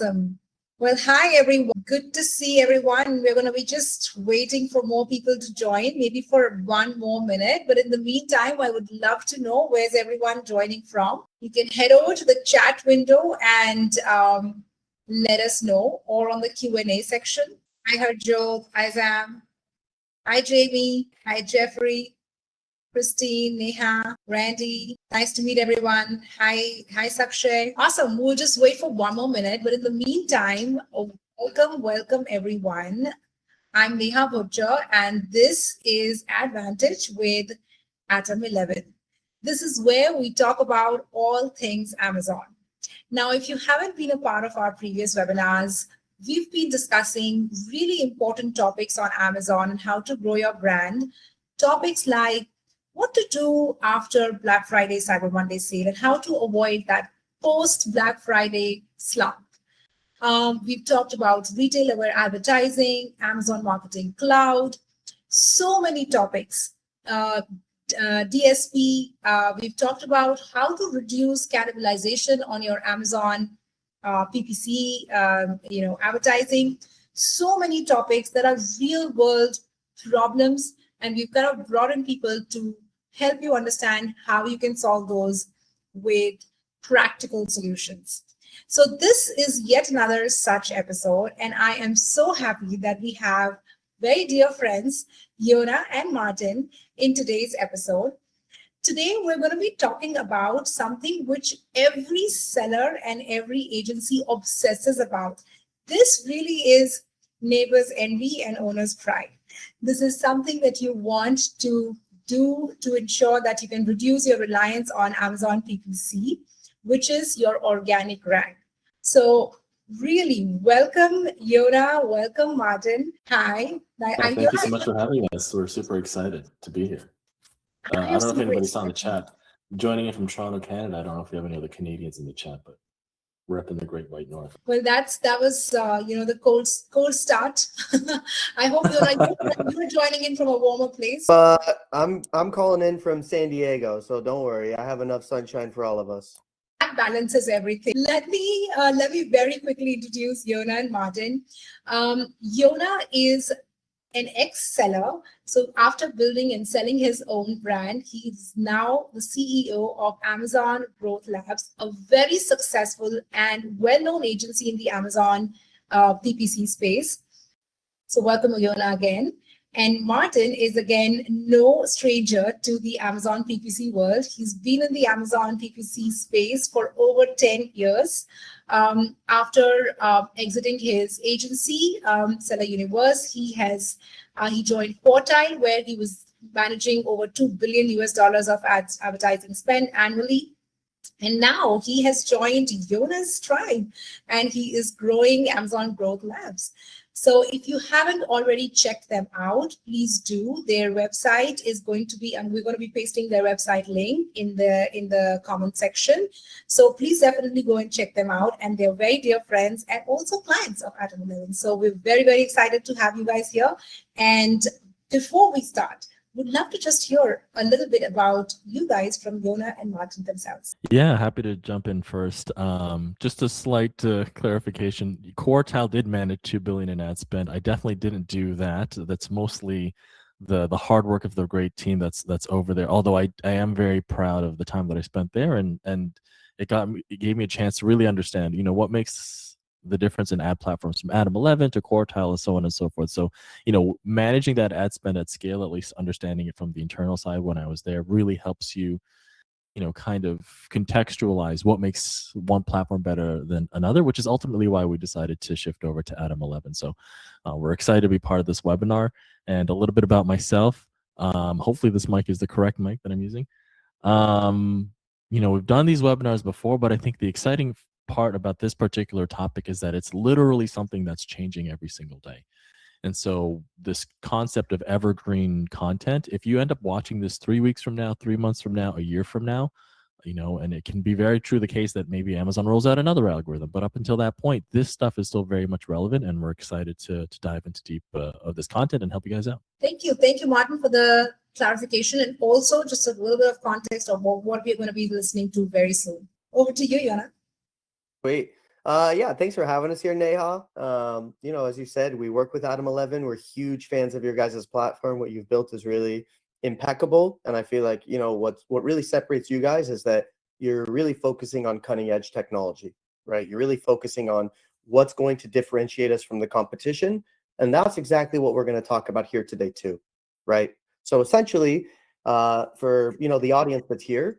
Awesome. Well, hi everyone. Good to see everyone. We're going to be just waiting for more people to join, maybe for 1 more minute. But in the meantime, I would love to know where's everyone joining from. You can head over to the chat window and let us know, or on the Q&A section. Hi, Harjot. Hi, Zam. Hi, Jamie. Hi, Jeffrey. Christine, Neha, Randy. Nice to meet everyone. Hi, Sakshay. Awesome. We'll just wait for 1 more minute. But in the meantime, welcome everyone. I'm Neha Butcher, and this is Advantage with Atom 11. This is where we talk about all things Amazon. Now, if you haven't been a part of our previous webinars, we've been discussing really important topics on Amazon and how to grow your brand. Topics like what to do after Black Friday, Cyber Monday sale, and how to avoid that post-Black Friday slump. We've talked about retail-aware advertising, Amazon Marketing Cloud, so many topics. DSP, we've talked about how to reduce cannibalization on your Amazon PPC, advertising. So many topics that are real-world problems, and we've kind of brought in people to help you understand how you can solve those with practical solutions. So this is yet another such episode, and I am so happy that we have very dear friends, Yonah and Martin, in today's episode. Today, we're going to be talking about something which every seller and every agency obsesses about. This really is neighbors' envy and owners' pride. This is something that you want to do to ensure that you can reduce your reliance on Amazon PPC, which is your organic rank. So really welcome, Yonah. Welcome, Martin. Hi. Thank you so much for having us. We're super excited to be here. I don't know if anybody saw in the chat. Joining in from Toronto, Canada. I don't know if you have any other Canadians in the chat, but repping the Great White North. Well, that was the cold start. I hope you're joining in from a warmer place. I'm calling in from San Diego, so don't worry. I have enough sunshine for all of us. That balances everything. Let me very quickly introduce Yonah and Martin. Yonah is an ex-seller. So after building and selling his own brand, he's now the CEO of Amazon Growth Labs, a very successful and well-known agency in the Amazon PPC space. So welcome, Yonah, again. And Martin is, again, no stranger to the Amazon PPC world. He's been in the Amazon PPC space for over 10 years. After exiting his agency, Seller Universe, he joined Quartile, where he was managing over $2 billion of advertising spend annually. And now he has joined Yonah's tribe, and he is growing Amazon Growth Labs. So if you haven't already checked them out, please do. Their website is going to be, and we're going to be pasting their website link in the comment section. So please definitely go and check them out. And they're very dear friends and also clients of Atom 11. So we're very, very excited to have you guys here. And before we start, would love to just hear a little bit about you guys from Yonah and Martin themselves. Yeah, happy to jump in first. Just a slight clarification. Quartile did manage $2 billion in ad spend. I definitely didn't do that. That's mostly the hard work of the great team that's over there. Although I am very proud of the time that I spent there, and it gave me a chance to really understand, what makes the difference in ad platforms from Atom 11 to Quartile and so on and so forth. So, managing that ad spend at scale, at least understanding it from the internal side when I was there, really helps you, kind of contextualize what makes one platform better than another, which is ultimately why we decided to shift over to Atom 11. So we're excited to be part of this webinar. And a little bit about myself. Hopefully this mic is the correct mic that I'm using. We've done these webinars before, but I think the exciting part about this particular topic is that it's literally something that's changing every single day. And so this concept of evergreen content, if you end up watching this 3 weeks from now, 3 months from now, a year from now, and it can be very true the case that maybe Amazon rolls out another algorithm, but up until that point, this stuff is still very much relevant, and we're excited to dive into deep of this content and help you guys out. Thank you, Martin, for the clarification, and also just a little bit of context of what we're going to be listening to very soon. Over to you, Yonah. Great. Yeah, thanks for having us here, Neha. As you said, we work with Adam 11. We're huge fans of your guys' platform. What you've built is really impeccable. And I feel like, what really separates you guys is that you're really focusing on cutting edge technology, right? You're really focusing on what's going to differentiate us from the competition. And that's exactly what we're going to talk about here today too, right? So essentially, for, the audience that's here,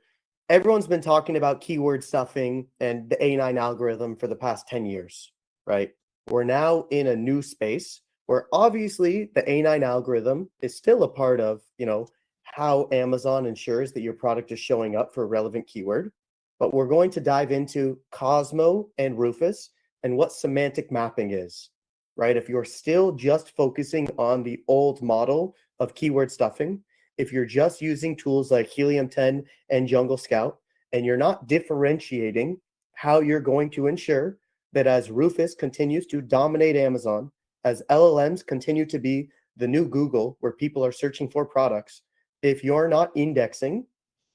everyone's been talking about keyword stuffing and the A9 algorithm for the past 10 years, right? We're now in a new space where obviously the A9 algorithm is still a part of, how Amazon ensures that your product is showing up for a relevant keyword. But we're going to dive into Cosmo and Rufus and what semantic mapping is, right? If you're still just focusing on the old model of keyword stuffing, if you're just using tools like Helium 10 and Jungle Scout, and you're not differentiating how you're going to ensure that as Rufus continues to dominate Amazon, as LLMs continue to be the new Google where people are searching for products, if you're not indexing,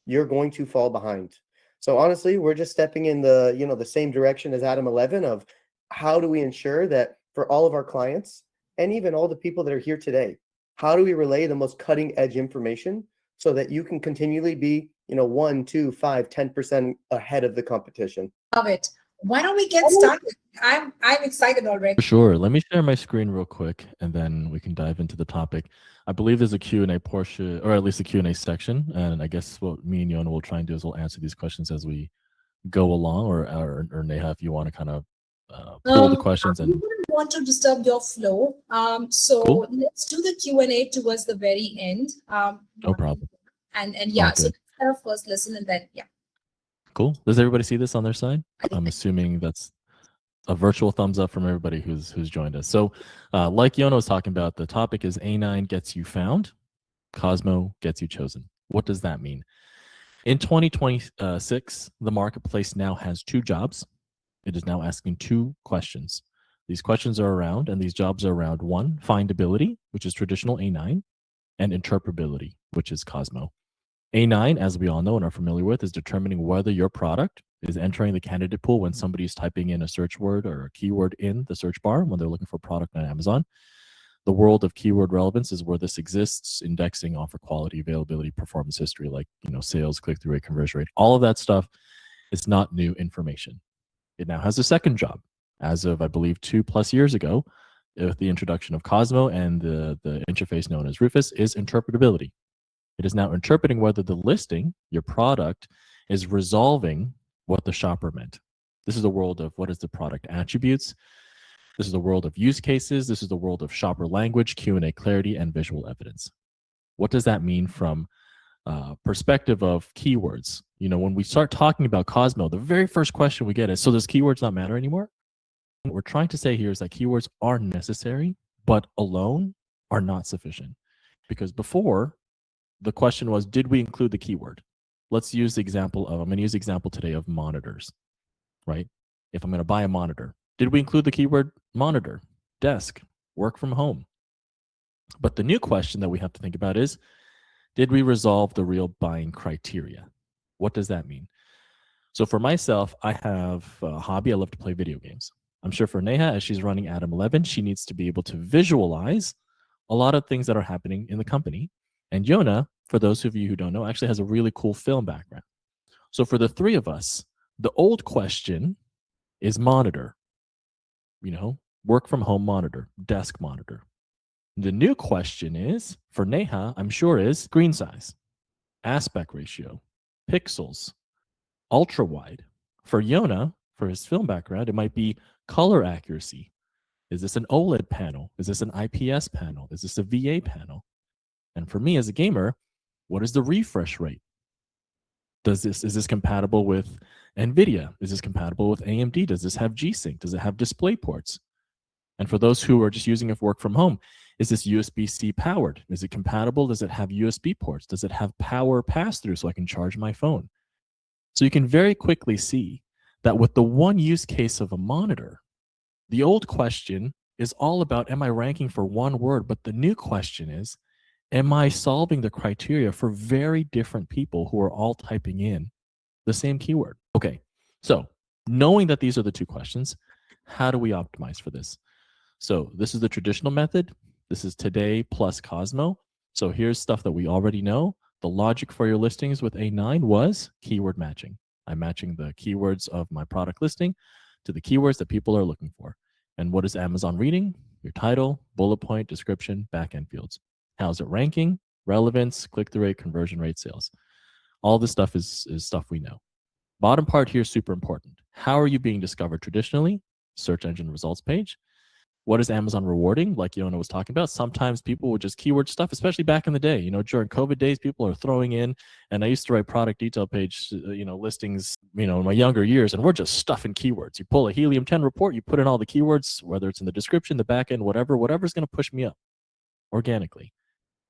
you're going to fall behind. So honestly, we're just stepping in the same direction as Adam 11 of how do we ensure that for all of our clients and even all the people that are here today, how do we relay the most cutting edge information so that you can continually be, 1, 2, 5, 10% ahead of the competition? Love it. Why don't we get started? I'm excited already. For sure. Let me share my screen real quick, and then we can dive into the topic. I believe there's a Q&A portion, or at least a Q&A section, and I guess what me and Yonah will try and do is we'll answer these questions as we go along, or Neha, if you want to kind of pull the questions. We wouldn't want to disturb your flow. So Cool. let's do the Q&A towards the very end. No problem. And yeah, All so good. let's have a first listen and then, yeah. Cool. Does everybody see this on their side? I think I'm assuming that's a virtual thumbs up from everybody who's joined us. So like Yonah was talking about, the topic is A9 gets you found, Cosmo gets you chosen. What does that mean? In 2026, the marketplace now has two jobs. It is now asking two questions. These questions are around, and these jobs are around: one, findability, which is traditional A9, and interpretability, which is Cosmo. A9, as we all know and are familiar with, is determining whether your product is entering the candidate pool when somebody's typing in a search word or a keyword in the search bar when they're looking for a product on Amazon. The world of keyword relevance is where this exists: indexing, offer quality, availability, performance history, like sales, click-through rate, conversion rate. All of that stuff is not new information. It now has a second job. As of, I believe, 2+ years ago, with the introduction of Cosmo and the interface known as Rufus, is interpretability. It is now interpreting whether the listing, your product, is resolving what the shopper meant. This is the world of what is the product attributes. This is the world of use cases. This is the world of shopper language, Q&A clarity, and visual evidence. What does that mean from perspective of keywords? When we start talking about Cosmo, the very first question we get is, so does keywords not matter anymore? What we're trying to say here is that keywords are necessary, but alone are not sufficient. Because before, the question was, did we include the keyword? Let's use the example of, I'm going to use the example today of monitors, right? If I'm going to buy a monitor, did we include the keyword monitor, desk, work from home? But the new question that we have to think about is, did we resolve the real buying criteria? What does that mean? So for myself, I have a hobby. I love to play video games. I'm sure for Neha, as she's running Adam 11, she needs to be able to visualize a lot of things that are happening in the company. And Yonah, for those of you who don't know, actually has a really cool film background. So for the three of us, the old question is monitor, work from home monitor, desk monitor. The new question is, for Neha, I'm sure, is screen size, aspect ratio, pixels, ultra wide. For Yonah, for his film background, it might be color accuracy. Is this an OLED panel? Is this an IPS panel? Is this a VA panel? And for me as a gamer, what is the refresh rate? Is this compatible with NVIDIA? Is this compatible with AMD? Does this have G-Sync? Does it have display ports? And for those who are just using it for work from home, is this USB-C powered? Is it compatible? Does it have USB ports? Does it have power pass-through so I can charge my phone? So you can very quickly see that with the one use case of a monitor, the old question is all about, am I ranking for one word? But the new question is, am I solving the criteria for very different people who are all typing in the same keyword? Okay, so knowing that these are the two questions, How do we optimize for this? So this is the traditional method. This is today plus Cosmo. So here's stuff that we already know. The logic for your listings with A9 was keyword matching. I'm matching the keywords of my product listing to the keywords that people are looking for. And what is Amazon reading? Your title, bullet point, description, backend fields. How's it ranking? Relevance, click-through rate, conversion rate, sales. All this stuff is stuff we know. Bottom part here is super important. How are you being discovered traditionally? Search engine results page. What is Amazon rewarding? Like Yonah was talking about, sometimes people would just keyword stuff, especially back in the day. During COVID days, people are throwing in, and I used to write product detail page, listings, in my younger years, and we're just stuffing keywords. You pull a Helium 10 report, you put in all the keywords, whether it's in the description, the back end, whatever's going to push me up organically,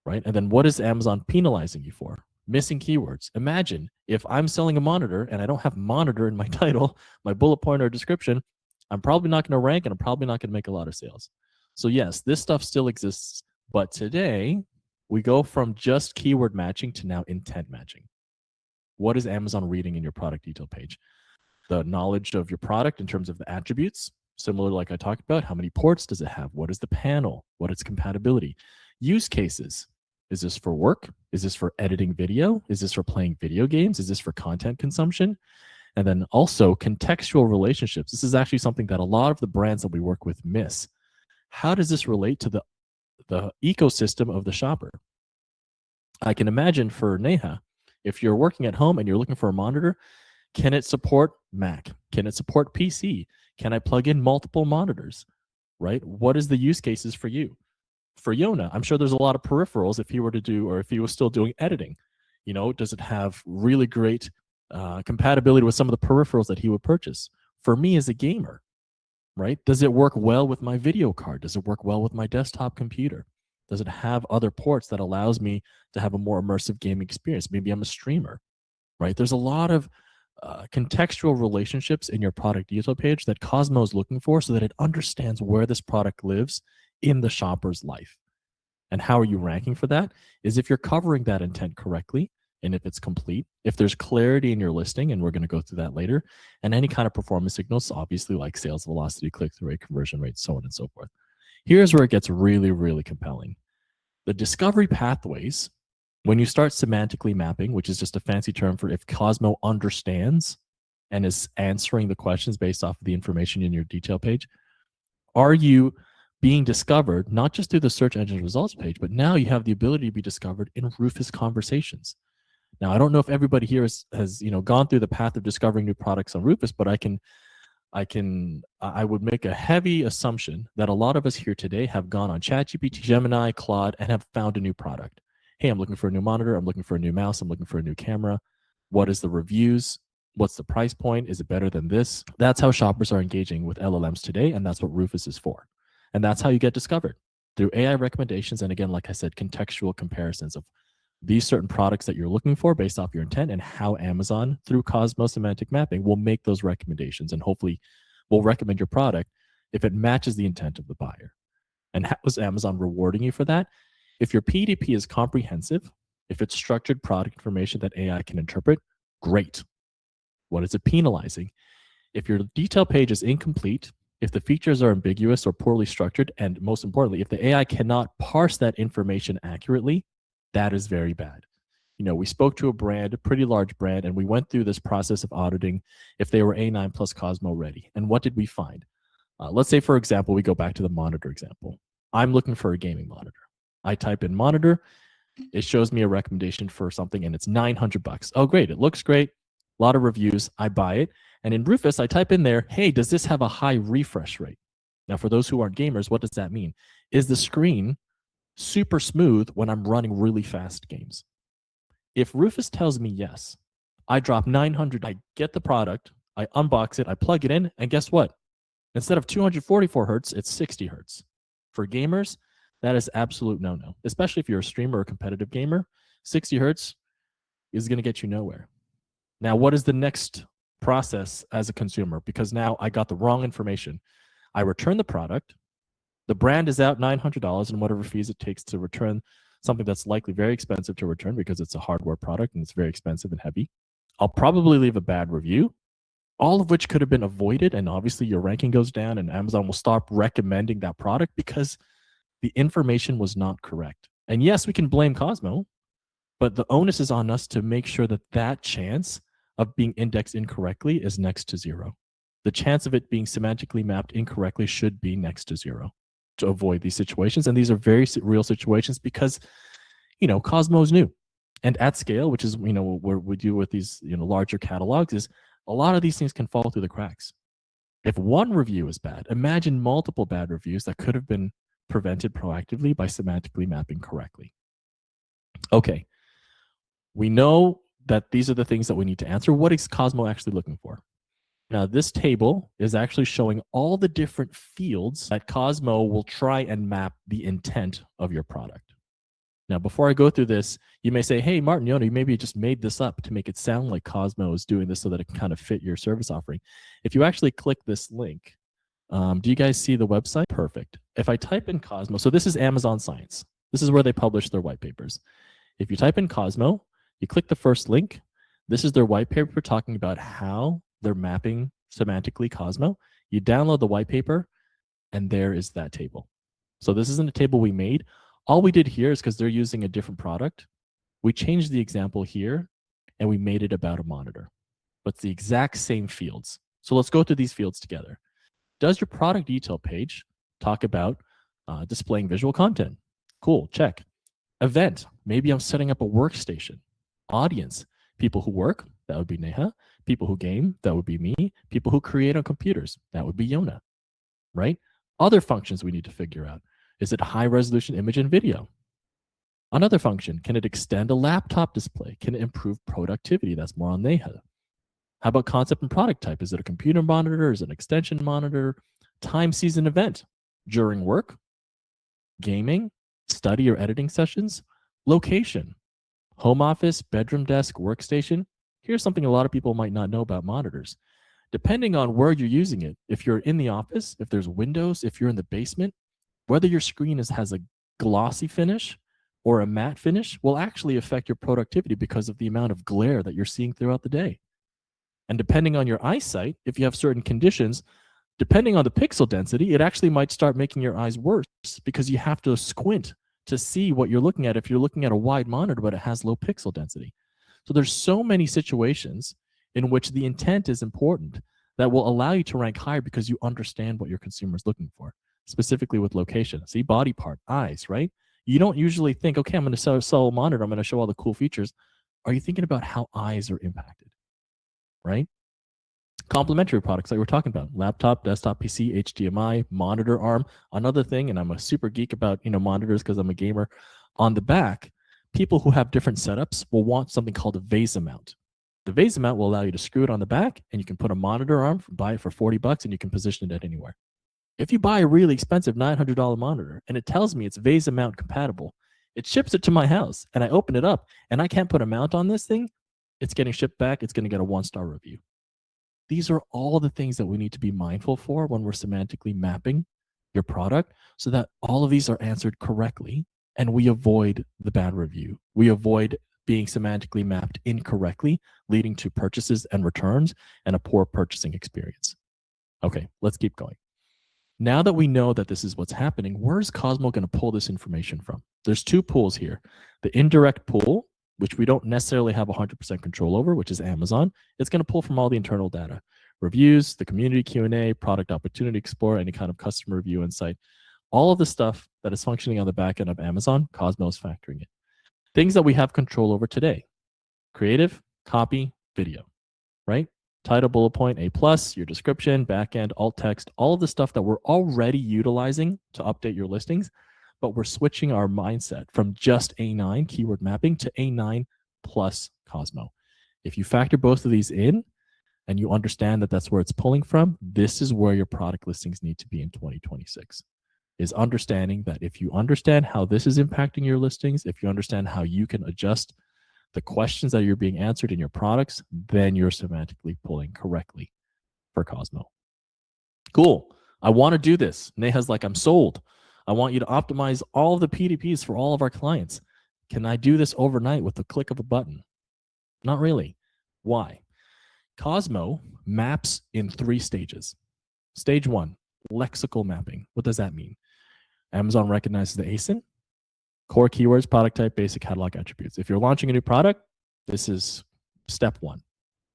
right? And then what is Amazon penalizing you for? Missing keywords. Imagine if I'm selling a monitor and I don't have monitor in my title, my bullet point or description, I'm probably not going to rank and I'm probably not going to make a lot of sales. So yes, this stuff still exists, but today we go from just keyword matching to now intent matching. What is Amazon reading in your product detail page? The knowledge of your product in terms of the attributes, similar like I talked about. How many ports does it have? What is the panel? What is compatibility? Use cases. Is this for work? Is this for editing video? Is this for playing video games? Is this for content consumption? And then also contextual relationships. This is actually something that a lot of the brands that we work with miss. How does this relate to the ecosystem of the shopper? I can imagine for Neha, if you're working at home and you're looking for a monitor, can it support Mac? Can it support PC? Can I plug in multiple monitors, right? What is the use cases for you? For Yonah, I'm sure there's a lot of peripherals if he were to do, or if he was still doing editing. Does it have really great compatibility with some of the peripherals that he would purchase? For me as a gamer, right? Does it work well with my video card? Does it work well with my desktop computer? Does it have other ports that allows me to have a more immersive gaming experience? Maybe I'm a streamer, right? There's a lot of contextual relationships in your product detail page that Cosmo is looking for so that it understands where this product lives in the shopper's life. And how are you ranking for that? Is if you're covering that intent correctly, and if it's complete, if there's clarity in your listing, and we're going to go through that later, and any kind of performance signals, obviously like sales velocity, click-through rate, conversion rate, so on and so forth. Here's where it gets really, really compelling. The discovery pathways, when you start semantically mapping, which is just a fancy term for if Cosmo understands and is answering the questions based off of the information in your detail page, are you being discovered not just through the search engine results page, but now you have the ability to be discovered in Rufus conversations. Now, I don't know if everybody here has gone through the path of discovering new products on Rufus, but I would make a heavy assumption that a lot of us here today have gone on ChatGPT, Gemini, Claude, and have found a new product. Hey, I'm looking for a new monitor. I'm looking for a new mouse. I'm looking for a new camera. What is the reviews? What's the price point? Is it better than this? That's how shoppers are engaging with LLMs today, and that's what Rufus is for. And that's how you get discovered, through AI recommendations. And again, like I said, contextual comparisons of these certain products that you're looking for based off your intent, and how Amazon, through Cosmo semantic mapping, will make those recommendations and hopefully will recommend your product if it matches the intent of the buyer. And how is Amazon rewarding you for that? If your PDP is comprehensive, if it's structured product information that AI can interpret, great. What is it penalizing? If your detail page is incomplete, if the features are ambiguous or poorly structured, and most importantly, if the AI cannot parse that information accurately, that is very bad. We spoke to a brand, a pretty large brand, and we went through this process of auditing if they were A9 plus Cosmo-Ready. And what did we find? Let's say, for example, we go back to the monitor example. I'm looking for a gaming monitor. I type in monitor. It shows me a recommendation for something, and it's $900. Oh, great. It looks great. A lot of reviews. I buy it. And in Rufus, I type in there, hey, does this have a high refresh rate? Now, for those who aren't gamers, what does that mean? Is the screen super smooth when I'm running really fast games? If Rufus tells me yes, I drop $900, I get the product, I unbox it, I plug it in, and guess what? Instead of 244 hertz, it's 60 hertz. For gamers, that is absolute no-no, especially if you're a streamer or a competitive gamer. 60 hertz is going to get you nowhere. Now, what is the next process as a consumer? Because now I got the wrong information. I return the product. The brand is out $900 and whatever fees it takes to return something that's likely very expensive to return because it's a hardware product and it's very expensive and heavy. I'll probably leave a bad review. all of which could have been avoided. And obviously your ranking goes down and Amazon will stop recommending that product because the information was not correct. And yes, we can blame Cosmo, but the onus is on us to make sure that that chance of being indexed incorrectly is next to zero. The chance of it being semantically mapped incorrectly should be next to zero to avoid these situations. And these are very real situations because, Cosmo is new. And at scale, which is, what we do with these, larger catalogs, is a lot of these things can fall through the cracks. If one review is bad, imagine multiple bad reviews that could have been prevented proactively by semantically mapping correctly. Okay. We know that these are the things that we need to answer. What is Cosmo actually looking for? Now, this table is actually showing all the different fields that Cosmo will try and map the intent of your product. Now, before I go through this, you may say, hey, Martin, Yonah, you maybe just made this up to make it sound like Cosmo is doing this so that it can kind of fit your service offering. If you actually click this link, do you guys see the website? Perfect. If I type in Cosmo, so this is Amazon Science. This is where they publish their white papers. If you type in Cosmo, you click the first link. This is their white paper talking about how they're mapping semantically Cosmo. You download the white paper, and there is that table. So this isn't a table we made. All we did here is because they're using a different product. We changed the example here, and we made it about a monitor. But it's the exact same fields. So let's go through these fields together. Does your product detail page talk about displaying visual content? Cool, check. Event, maybe I'm setting up a workstation. Audience, people who work, that would be Neha. People who game, that would be me. People who create on computers, that would be Yonah, right? Other functions we need to figure out. Is it high resolution image and video? Another function, can it extend a laptop display? Can it improve productivity? That's more on Neha. How about concept and product type? Is it a computer monitor? Is it an extension monitor? Time, season, event. During work, gaming, study or editing sessions, location, home office, bedroom desk, workstation. Here's something a lot of people might not know about monitors. Depending on where you're using it, if you're in the office, if there's windows, if you're in the basement, whether your screen has a glossy finish or a matte finish will actually affect your productivity because of the amount of glare that you're seeing throughout the day. And depending on your eyesight, if you have certain conditions, depending on the pixel density, it actually might start making your eyes worse because you have to squint to see what you're looking at if you're looking at a wide monitor but it has low pixel density. So there's so many situations in which the intent is important that will allow you to rank higher because you understand what your consumer is looking for, specifically with location. See, body part, eyes, right? You don't usually think, okay, I'm going to sell a monitor, I'm going to show all the cool features. Are you thinking about how eyes are impacted, right? Complementary products like we're talking about, laptop, desktop PC, HDMI, monitor arm. Another thing, and I'm a super geek about monitors because I'm a gamer, on the back, people who have different setups will want something called a VESA mount. The VESA mount will allow you to screw it on the back and you can put a monitor arm, buy it for $40 and you can position it anywhere. If you buy a really expensive $900 monitor and it tells me it's VESA mount compatible, it ships it to my house and I open it up and I can't put a mount on this thing, it's getting shipped back, it's going to get a 1-star review. These are all the things that we need to be mindful for when we're semantically mapping your product so that all of these are answered correctly and we avoid the bad review. We avoid being semantically mapped incorrectly, leading to purchases and returns and a poor purchasing experience. Okay, let's keep going. Now that we know that this is what's happening, where's Cosmo going to pull this information from? There's two pools here. The indirect pool, which we don't necessarily have 100% control over, which is Amazon. It's going to pull from all the internal data. Reviews, the community Q&A, product opportunity explorer, any kind of customer review insight. All of the stuff that is functioning on the back end of Amazon, Cosmo is factoring it. Things that we have control over today. Creative, copy, video, right? Title, bullet point, A+, your description, backend, alt text, all of the stuff that we're already utilizing to update your listings, but we're switching our mindset from just A9 keyword mapping to A9 plus Cosmo. If you factor both of these in and you understand that that's where it's pulling from, this is where your product listings need to be in 2026. Is understanding that if you understand how this is impacting your listings, if you understand how you can adjust the questions that you're being answered in your products, then you're semantically pulling correctly for Cosmo. Cool. I want to do this. Neha's like, I'm sold. I want you to optimize all of the PDPs for all of our clients. Can I do this overnight with the click of a button? Not really. Why? Cosmo maps in 3 stages. Stage 1, lexical mapping. What does that mean? Amazon recognizes the ASIN, core keywords, product type, basic catalog attributes. If you're launching a new product, this is step 1.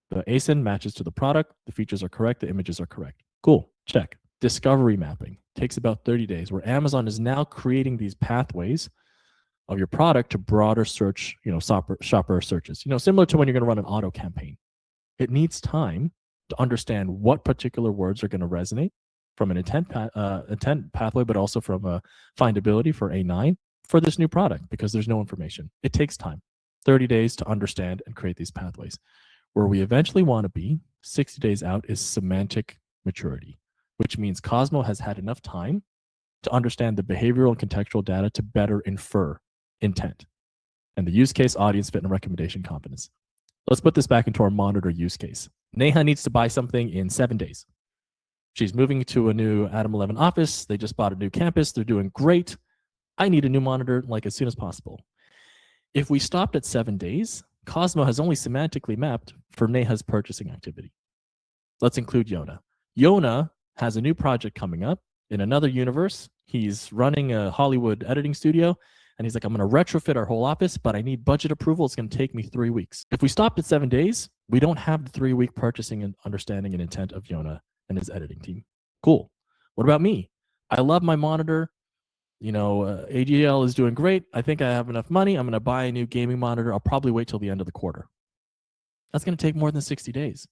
The ASIN matches to the product, the features are correct, the images are correct. Cool, check. Discovery mapping takes about 30 days, where Amazon is now creating these pathways of your product to broader search, shopper searches. Similar to when you're going to run an auto campaign. It needs time to understand what particular words are going to resonate from an intent pathway, but also from a findability for A9 for this new product, because there's no information. It takes time, 30 days to understand and create these pathways. Where we eventually want to be, 60 days out, is semantic maturity, which means Cosmo has had enough time to understand the behavioral and contextual data to better infer intent and the use case, audience fit, and recommendation confidence. Let's put this back into our monitor use case. Neha needs to buy something in 7 days. She's moving to a new Adam 11 office. They just bought a new campus. They're doing great. I need a new monitor like as soon as possible. If we stopped at 7 days, Cosmo has only semantically mapped for Neha's purchasing activity. Let's include Yonah. Yonah has a new project coming up in another universe. He's running a Hollywood editing studio, and he's like, I'm going to retrofit our whole office, but I need budget approval. It's going to take me 3 weeks. If we stopped at 7 days, we don't have the 3-week purchasing and understanding and intent of Yonah and his editing team. Cool. What about me? I love my monitor. AGL is doing great. I think I have enough money. I'm going to buy a new gaming monitor. I'll probably wait till the end of the quarter. That's going to take more than 60 days.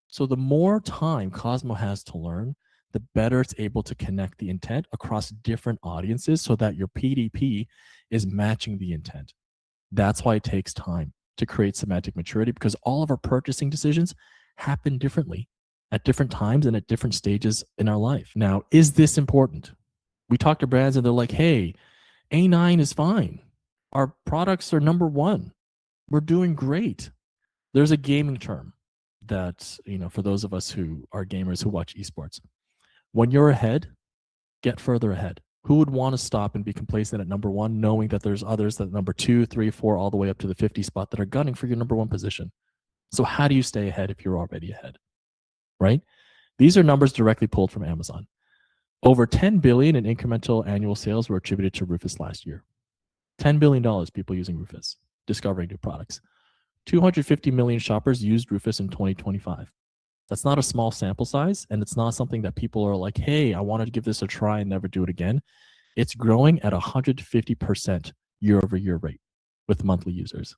So the more time Cosmo has to learn, the better it's able to connect the intent across different audiences so that your PDP is matching the intent. That's why it takes time to create semantic maturity, because all of our purchasing decisions happen differently at different times and at different stages in our life. Now, is this important? We talk to brands and they're like, hey, A9 is fine. Our products are number 1. We're doing great. There's a gaming term that, for those of us who are gamers who watch esports, when you're ahead, get further ahead. Who would want to stop and be complacent at number 1, knowing that there's others that number 2, 3, 4, all the way up to the 50 spot that are gunning for your number 1 position? So how do you stay ahead if you're already ahead, right? These are numbers directly pulled from Amazon. Over $10 billion in incremental annual sales were attributed to Rufus last year. $10 billion people using Rufus, discovering new products. 250 million shoppers used Rufus in 2025. That's not a small sample size, and it's not something that people are like, hey, I wanted to give this a try and never do it again. It's growing at 150% year-over-year rate with monthly users.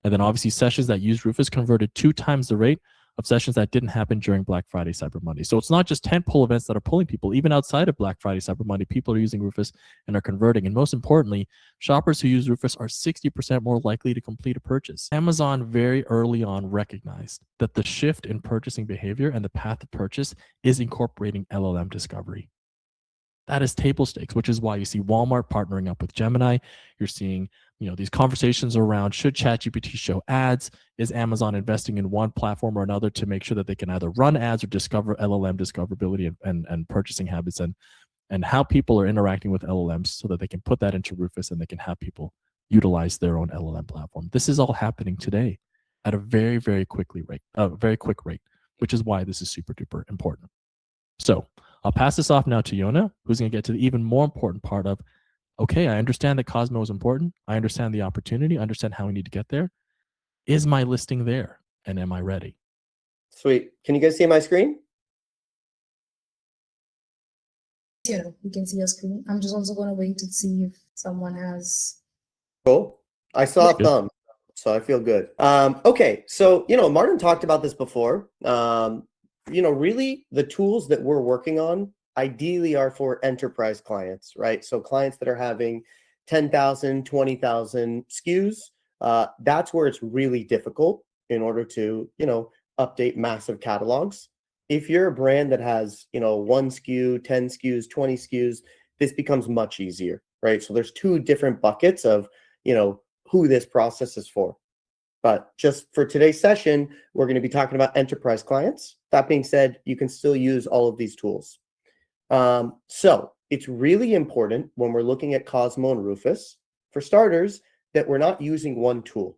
And then obviously sessions that use Rufus converted 2 times the rate of sessions that didn't happen during Black Friday, Cyber Monday. So it's not just tentpole events that are pulling people. Even outside of Black Friday, Cyber Monday, people are using Rufus and are converting. And most importantly, shoppers who use Rufus are 60% more likely to complete a purchase. Amazon very early on recognized that the shift in purchasing behavior and the path to purchase is incorporating LLM discovery. That is table stakes, which is why you see Walmart partnering up with Gemini. You're seeing, these conversations around, should ChatGPT show ads? Is Amazon investing in one platform or another to make sure that they can either run ads or discover LLM discoverability and purchasing habits and how people are interacting with LLMs so that they can put that into Rufus and they can have people utilize their own LLM platform. This is all happening today at a very, very quick rate, which is why this is super duper important. So I'll pass this off now to Yonah, who's going to get to the even more important part of, okay, I understand that Cosmo is important. I understand the opportunity. I understand how we need to get there. Is my listing there? And am I ready? Sweet. Can you guys see my screen? Yeah, you can see your screen. I'm just also going to wait to see if someone has. Cool. I saw a thumb, so I feel good. Okay, so, Martin talked about this before. Really the tools that we're working on ideally are for enterprise clients, right? So clients that are having 10,000, 20,000 SKUs, that's where it's really difficult in order to, update massive catalogs. If you're a brand that has, 1 SKU, 10 SKUs, 20 SKUs, this becomes much easier, right? So there's 2 different buckets of, who this process is for. But just for today's session, we're going to be talking about enterprise clients. That being said, you can still use all of these tools. So it's really important when we're looking at Cosmo and Rufus, for starters, that we're not using one tool,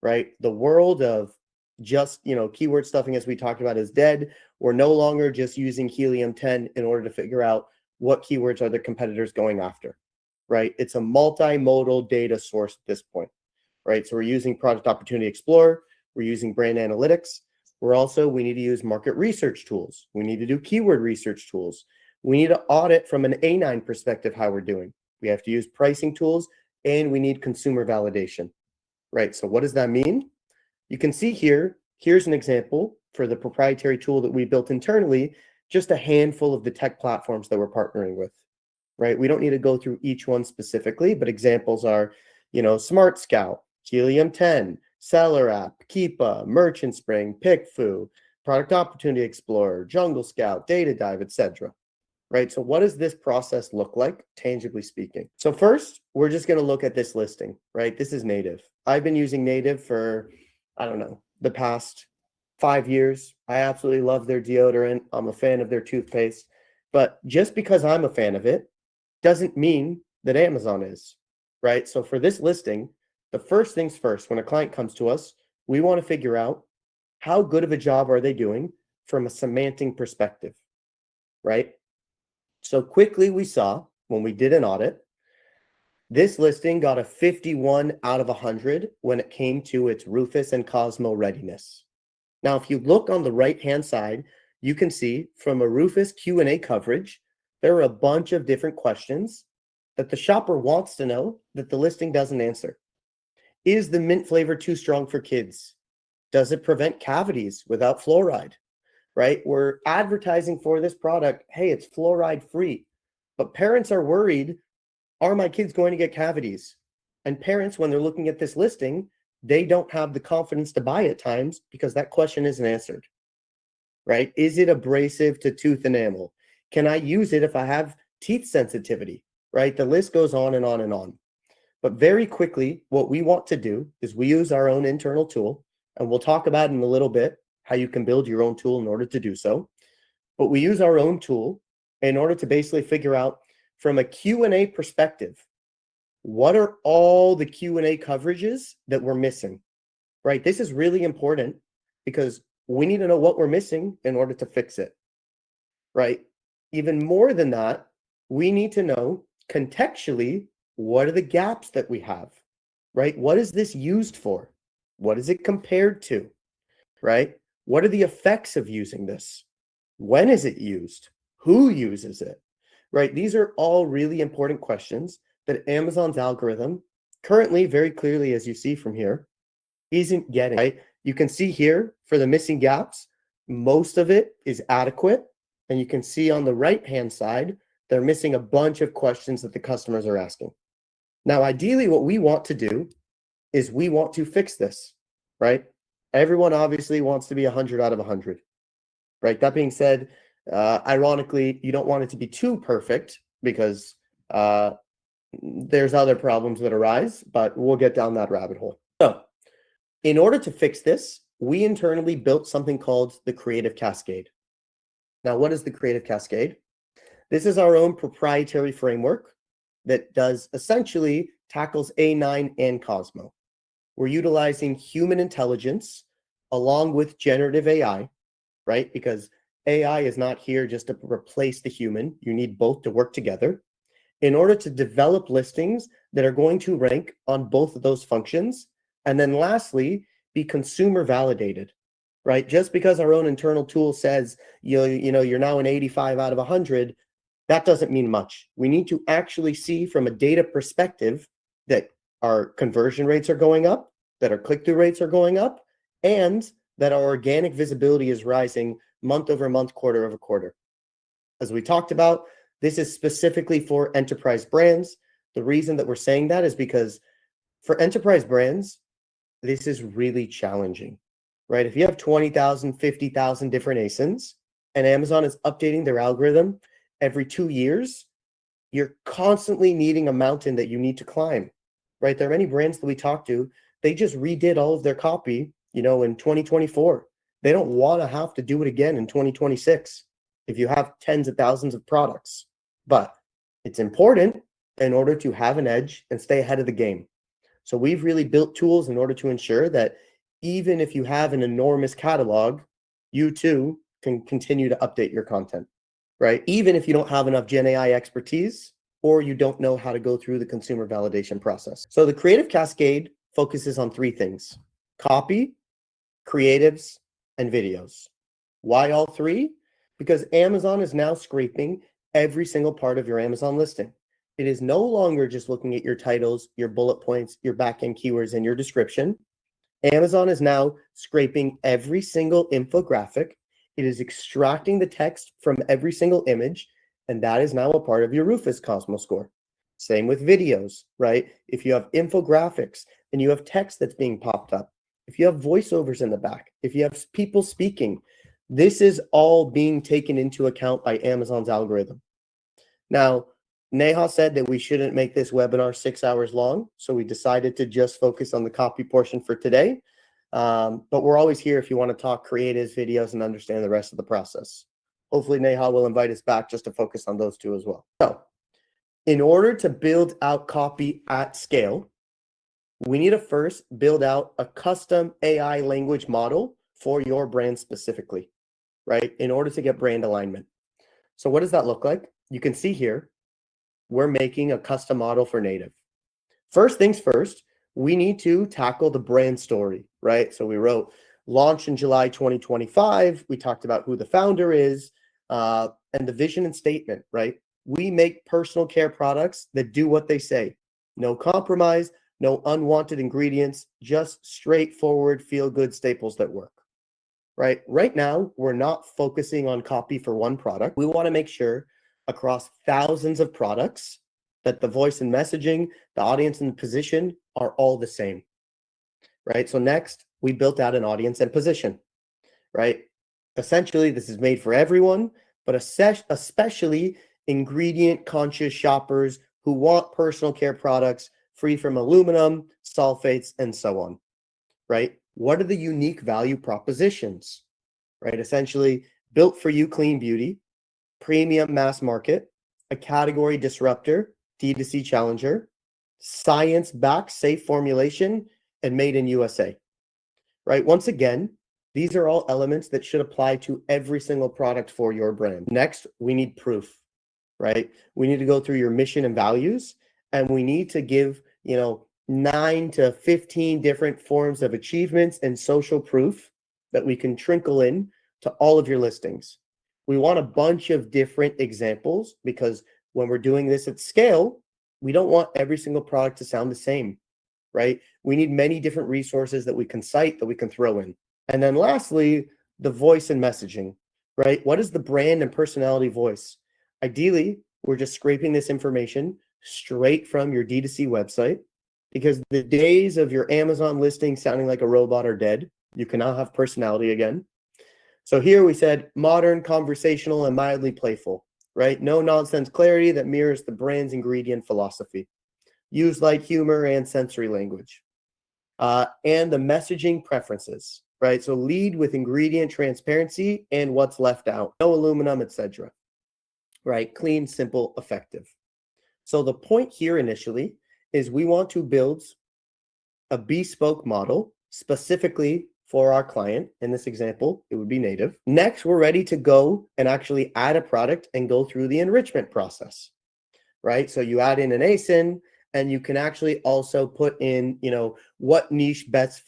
right? The world of just, keyword stuffing, as we talked about, is dead. We're no longer just using helium-10 in order to figure out what keywords are the competitors going after, right? It's a multimodal data source at this point, right? So we're using Product Opportunity Explorer. We're using brand analytics. We need to use market research tools. We need to do keyword research tools. We need to audit from an A9 perspective how we're doing. We have to use pricing tools, and we need consumer validation, right? So what does that mean? You can see here's an example for the proprietary tool that we built internally, just a handful of the tech platforms that we're partnering with, right? We don't need to go through each one specifically, but examples are, Smart Scout, Helium-10, Seller App, Keepa, Merchant Spring, PickFu, Product Opportunity Explorer, Jungle Scout, Data Dive, etc. Right? So what does this process look like, tangibly speaking? So first, we're just going to look at this listing, right? This is native. I've been using native for, I don't know, the past 5 years. I absolutely love their deodorant. I'm a fan of their toothpaste. But just because I'm a fan of it doesn't mean that Amazon is, right? So for this listing, the first things first, when a client comes to us, we want to figure out how good of a job are they doing from a semantic perspective, right? So quickly we saw when we did an audit, this listing got a 51 out of 100 when it came to its Rufus and COSMO readiness. Now, if you look on the right-hand side, you can see from a Rufus Q&A coverage, there are a bunch of different questions that the shopper wants to know that the listing doesn't answer. Is the mint flavor too strong for kids? Does it prevent cavities without fluoride? Right? We're advertising for this product. Hey, it's fluoride free. But parents are worried, are my kids going to get cavities? And parents, when they're looking at this listing, they don't have the confidence to buy at times because that question isn't answered. Right? Is it abrasive to tooth enamel? Can I use it if I have teeth sensitivity? Right? The list goes on and on and on. But very quickly, what we want to do is we use our own internal tool, and we'll talk about in a little bit how you can build your own tool in order to do so. But we use our own tool in order to basically figure out from a Q&A perspective, what are all the Q&A coverages that we're missing, right? This is really important because we need to know what we're missing in order to fix it, right? Even more than that, we need to know contextually, what are the gaps that we have, right? What is this used for? What is it compared to, right? What are the effects of using this? When is it used? Who uses it, right? These are all really important questions that Amazon's algorithm currently, very clearly, as you see from here, isn't getting, right? You can see here for the missing gaps, most of it is adequate. And you can see on the right-hand side, they're missing a bunch of questions that the customers are asking. Now, ideally, what we want to do is we want to fix this, right? Everyone obviously wants to be 100 out of 100, right? That being said, ironically, you don't want it to be too perfect because there's other problems that arise, but we'll get down that rabbit hole. So in order to fix this, we internally built something called the Creative Cascade. Now, what is the Creative Cascade? This is our own proprietary framework that does essentially tackles A9 and COSMO. We're utilizing human intelligence along with generative AI, right? Because AI is not here just to replace the human. You need both to work together in order to develop listings that are going to rank on both of those functions. And then lastly, be consumer validated, right? Just because our own internal tool says, you're now an 85 out of 100, that doesn't mean much. We need to actually see from a data perspective that our conversion rates are going up, that our click-through rates are going up, and that our organic visibility is rising month over month, quarter over quarter. As we talked about, this is specifically for enterprise brands. The reason that we're saying that is because for enterprise brands, this is really challenging, right? If you have 20,000, 50,000 different ASINs and Amazon is updating their algorithm every 2 years, you're constantly needing a mountain that you need to climb, right? There are many brands that we talk to, they just redid all of their copy, in 2024. They don't want to have to do it again in 2026 if you have tens of thousands of products. But it's important in order to have an edge and stay ahead of the game. So we've really built tools in order to ensure that even if you have an enormous catalog, you too can continue to update your content, right? Even if you don't have enough Gen AI expertise or you don't know how to go through the consumer validation process. So the creative cascade focuses on three things: copy, creatives, and videos. Why all three? Because Amazon is now scraping every single part of your Amazon listing. It is no longer just looking at your titles, your bullet points, your backend keywords, and your description. Amazon is now scraping every single infographic. It is extracting the text from every single image, and that is now a part of your Rufus COSMO score. Same with videos, right? If you have infographics and you have text that's being popped up, if you have voiceovers in the back, if you have people speaking, this is all being taken into account by Amazon's algorithm. Now, Neha said that we shouldn't make this webinar 6 hours long, so we decided to just focus on the copy portion for today. But we're always here if you want to talk creatives, videos, and understand the rest of the process. Hopefully, Neha will invite us back just to focus on those two as well. So, in order to build out copy at scale, we need to first build out a custom AI language model for your brand specifically, right? In order to get brand alignment. So what does that look like? You can see here, we're making a custom model for native. First things first, we need to tackle the brand story, right? So we wrote launch in July 2025. We talked about who the founder is and the vision and statement, right? We make personal care products that do what they say. No compromise, no unwanted ingredients, just straightforward feel-good staples that work, right? Right now, we're not focusing on copy for one product. We want to make sure across thousands of products that the voice and messaging, the audience and the position are all the same, right? So next, we built out an audience and position, right? Essentially, this is made for everyone, but especially ingredient-conscious shoppers who want personal care products free from aluminum, sulfates, and so on, right? What are the unique value propositions, right? Essentially, built for you clean beauty, premium mass market, a category disruptor, D2C challenger, science-backed safe formulation, and made in USA, right? Once again, these are all elements that should apply to every single product for your brand. Next, we need proof, right? We need to go through your mission and values, and we need to give, 9 to 15 different forms of achievements and social proof that we can trickle in to all of your listings. We want a bunch of different examples because when we're doing this at scale, we don't want every single product to sound the same, right? We need many different resources that we can cite, that we can throw in. And then lastly, the voice and messaging, right? What is the brand and personality voice? Ideally, we're just scraping this information straight from your D2C website because the days of your Amazon listing sounding like a robot are dead. You can now have personality again. So here we said modern, conversational, and mildly playful, right? No nonsense clarity that mirrors the brand's ingredient philosophy. Use light humor and sensory language. And the messaging preferences, right? So lead with ingredient transparency and what's left out. No aluminum, etc. Right? Clean, simple, effective. So the point here initially is we want to build a bespoke model specifically for our client. In this example, it would be native. Next, we're ready to go and actually add a product and go through the enrichment process, right? So you add in an ASIN and you can actually also put in, what niche best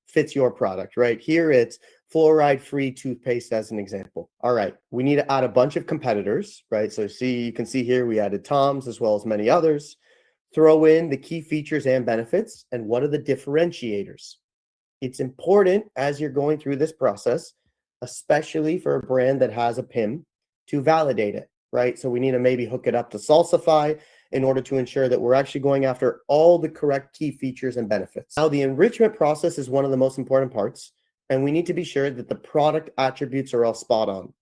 fits your product, right? Here it's fluoride-free toothpaste as an example. All right, we need to add a bunch of competitors, right? So you can see here we added Tom's as well as many others. Throw in the key features and benefits and what are the differentiators. It's important as you're going through this process, especially for a brand that has a PIM, to validate it, right? So we need to maybe hook it up to Salsify in order to ensure that we're actually going after all the correct key features and benefits. Now, the enrichment process is one of the most important parts, and we need to be sure that the product attributes are all spot on,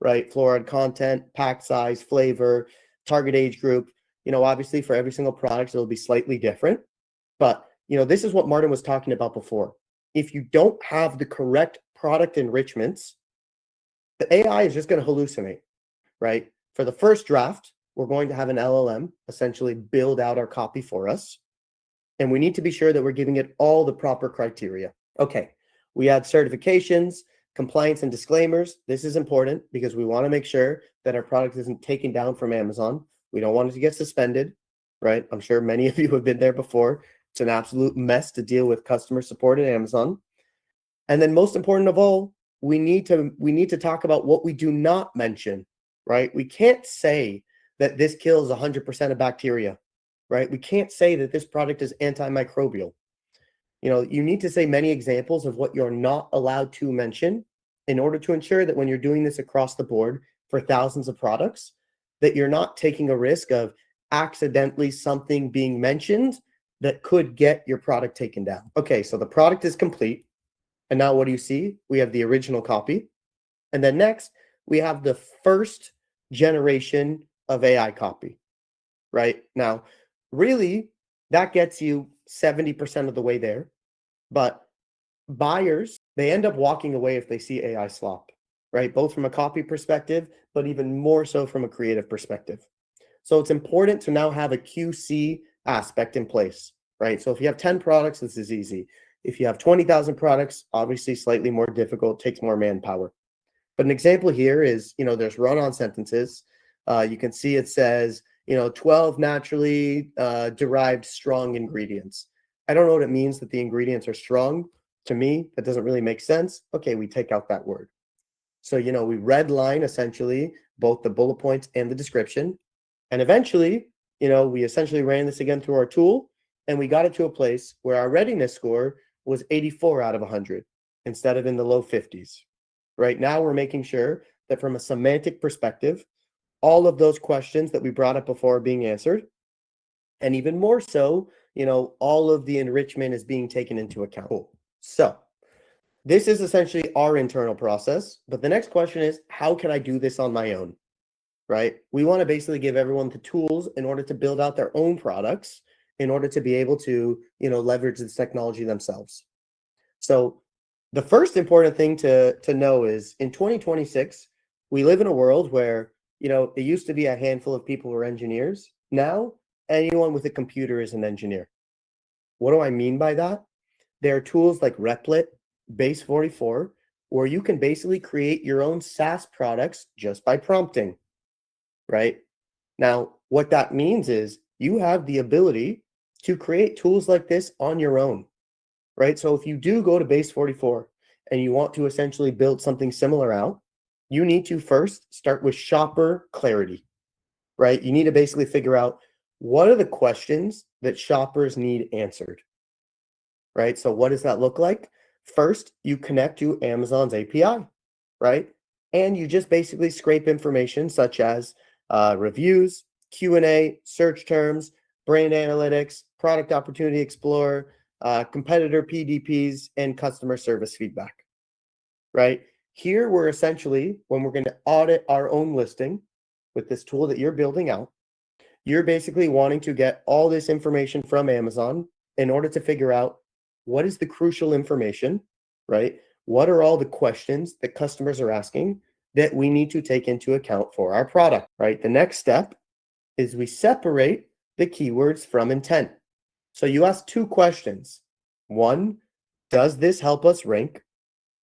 right? Fluoride content, pack size, flavor, target age group. Obviously for every single product, it'll be slightly different, but this is what Martin was talking about before. If you don't have the correct product enrichments, the AI is just going to hallucinate, right? For the first draft, we're going to have an LLM essentially build out our copy for us. And we need to be sure that we're giving it all the proper criteria. Okay, we add certifications, compliance and disclaimers. This is important because we want to make sure that our product isn't taken down from Amazon. We don't want it to get suspended, right? I'm sure many of you have been there before. It's an absolute mess to deal with customer support at Amazon. And then most important of all, we need to talk about what we do not mention, right? We can't say that this kills 100% of bacteria, right? We can't say that this product is antimicrobial. You know, you need to say many examples of what you're not allowed to mention in order to ensure that when you're doing this across the board for thousands of products, that you're not taking a risk of accidentally something being mentioned that could get your product taken down. Okay, so the product is complete. And now what do you see? We have the original copy. And then next, we have the first generation of AI copy, right? Now, really, that gets you 70% of the way there. But buyers, they end up walking away if they see AI slop, right? Both from a copy perspective, but even more so from a creative perspective. So it's important to now have a QC aspect in place, right? So if you have 10 products, this is easy. If you have 20,000 products, obviously slightly more difficult, takes more manpower. But an example here is, you know, there's run-on sentences. You can see it says, you know, 12 naturally derived strong ingredients. I don't know what it means that the ingredients are strong. To me, that doesn't really make sense. Okay, we take out that word. So, you know, we redline essentially both the bullet points and the description. And eventually, you know, we essentially ran this again through our tool, and we got it to a place where our readiness score was 84 out of 100 instead of in the low 50s. Right now, we're making sure that from a semantic perspective, all of those questions that we brought up before are being answered. And even more so, you know, all of the enrichment is being taken into account. Cool. So this is essentially our internal process. But the next question is, how can I do this on my own? Right? We want to basically give everyone the tools in order to build out their own products, in order to be able to, you know, leverage this technology themselves. So the first important thing to know is in 2026, we live in a world where, you know, it used to be a handful of people who are engineers. Now, anyone with a computer is an engineer. What do I mean by that? There are tools like Replit, Base 44, where you can basically create your own SaaS products just by prompting, right? Now, what that means is you have the ability to create tools like this on your own, right? So if you do go to Base 44 and you want to essentially build something similar out, you need to first start with shopper clarity, right? You need to basically figure out what are the questions that shoppers need answered, right? So what does that look like? First, you connect to Amazon's API, right? And you just basically scrape information such as reviews, Q&A, search terms, brand analytics, product opportunity explorer, competitor PDPs, and customer service feedback, right? Here we're essentially, when we're going to audit our own listing with this tool that you're building out, you're basically wanting to get all this information from Amazon in order to figure out what is the crucial information, right? What are all the questions that customers are asking that we need to take into account for our product, right? The next step is we separate the keywords from intent. So you ask two questions. One, does this help us rank?